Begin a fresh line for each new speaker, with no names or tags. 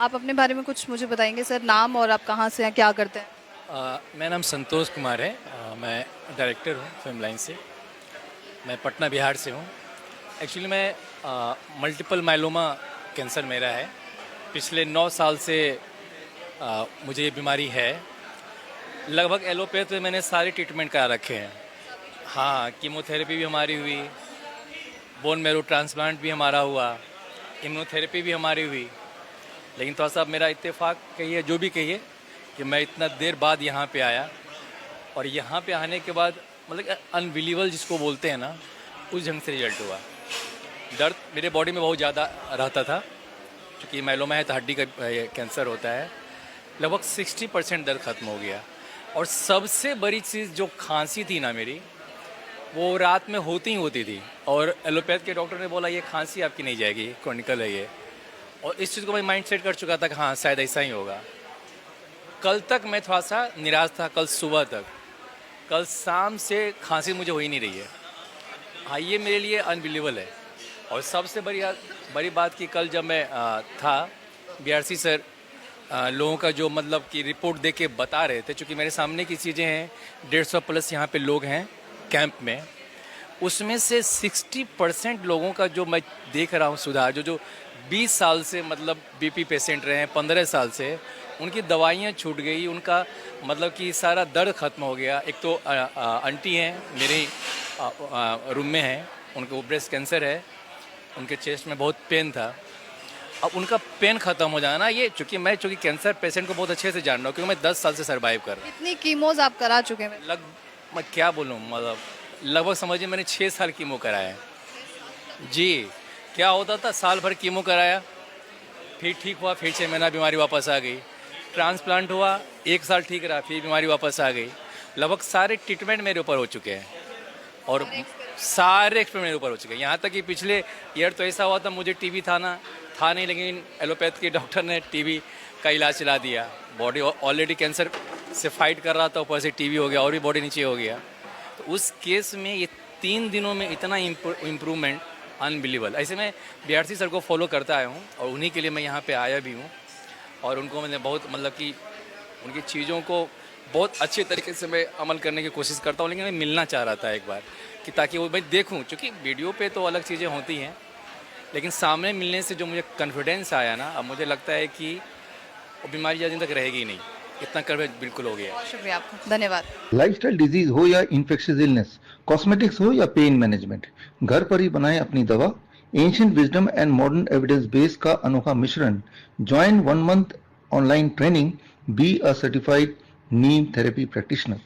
आप अपने बारे में कुछ मुझे बताएंगे सर, नाम और आप कहाँ से हैं, क्या करते हैं?
मेरा नाम संतोष कुमार है। मैं डायरेक्टर हूँ फिल्म लाइन से। मैं पटना बिहार से हूँ। एक्चुअली मैं मल्टीपल माइलोमा कैंसर मेरा है। पिछले 9 साल से मुझे ये बीमारी है। लगभग एलोपैथ में मैंने सारे ट्रीटमेंट करा रखे हैं। हाँ, कीमोथेरेपी भी हमारी हुई, बोन मैरो ट्रांसप्लांट भी हमारा हुआ, इम्यूनोथेरेपी भी हमारी हुई। लेकिन थोड़ा सा मेरा इत्तेफाक कहिए, जो भी कहिए, कि मैं इतना देर बाद यहाँ पे आया और यहाँ पे आने के बाद मतलब अनबिलीवेबल जिसको बोलते हैं ना, उस ढंग से रिजल्ट हुआ। दर्द मेरे बॉडी में बहुत ज़्यादा रहता था, क्योंकि माइलोमा है तो हड्डी का कैंसर होता है। लगभग 60% दर्द खत्म हो गया। और सबसे बड़ी चीज़ जो खांसी थी ना मेरी, वो रात में होती ही होती थी। और एलोपैथ के डॉक्टर ने बोला ये खांसी आपकी नहीं जाएगी, क्रॉनिकल है ये। और इस चीज़ को मैं माइंड सेट कर चुका था कि हाँ शायद ऐसा ही होगा। कल तक मैं थोड़ा सा निराश था, कल सुबह तक। कल शाम से खांसी मुझे हो ही नहीं रही है। हाँ, ये मेरे लिए अनबिलीवेबल है। और सबसे बड़ी बात कि कल जब मैं था, बीआरसी सर लोगों का जो मतलब कि रिपोर्ट दे के बता रहे थे, चूँकि मेरे सामने की चीज़ें हैं, 150 प्लस यहाँ पे लोग हैं कैंप में, उसमें से 60% लोगों का जो मैं देख रहा हूँ सुधार, जो 20 साल से मतलब बीपी पेशेंट रहे हैं, 15 साल से, उनकी दवाइयाँ छूट गई, उनका मतलब कि सारा दर्द खत्म हो गया। एक तो आंटी हैं मेरे ही रूम में हैं, उनको ब्रेस्ट कैंसर है, उनके चेस्ट में बहुत पेन था। अब उनका पेन ख़त्म हो जाना, ये चूँकि कैंसर पेशेंट को बहुत अच्छे से जान रहा हूँ, क्योंकि मैं 10 साल से सर्वाइव कर रहा हूँ।
कितनी कीमोज आप करा चुके हैं?
मैं क्या बोलूँ, मतलब लगभग समझिए मैंने 6 साल कीमो कराया है जी। क्या होता था, साल भर कीमो कराया, फिर ठीक हुआ, फिर 6 महीना बीमारी वापस आ गई। ट्रांसप्लांट हुआ, 1 साल ठीक रहा, फिर बीमारी वापस आ गई। लगभग सारे ट्रीटमेंट मेरे ऊपर हो चुके हैं और सारे एक्सपेरिमेंट मेरे ऊपर हो चुके हैं। यहाँ तक कि पिछले ईयर तो ऐसा हुआ था, मुझे टीबी था नहीं, लेकिन एलोपैथ के डॉक्टर ने टीबी का इलाज चला दिया। बॉडी ऑलरेडी कैंसर से फाइट कर रहा था, ऊपर से टीबी हो गया और भी बॉडी नीचे हो गया। तो उस केस में ये 3 दिनों में इतना इम्प्रूवमेंट अनबिलीवेबल। ऐसे मैं बीआरसी सर को फॉलो करता आया हूँ और उन्हीं के लिए मैं यहाँ पे आया भी हूँ। और उनको मैंने बहुत मतलब कि उनकी चीज़ों को बहुत अच्छे तरीके से मैं अमल करने की कोशिश करता हूँ। लेकिन मैं मिलना चाह रहा था एक बार, कि ताकि वो मैं देखूँ, क्योंकि वीडियो पे तो अलग चीज़ें होती हैं, लेकिन सामने मिलने से जो मुझे कॉन्फिडेंस आया ना, अब मुझे लगता है कि वो बीमारी ज़्यादा दिन तक रहेगी ही नहीं। इतना कॉन्फिडेंस बिल्कुल हो गया।
बहुत शुक्रिया आपका, धन्यवाद।
लाइफस्टाइल डिजीज हो या इन्फेक्शियस इलनेस, कॉस्मेटिक्स हो या पेन मैनेजमेंट, घर पर ही बनाएं अपनी दवा। Ancient wisdom and modern evidence base का अनोखा मिश्रण। Join 1 month online training, be a certified Neem therapy practitioner.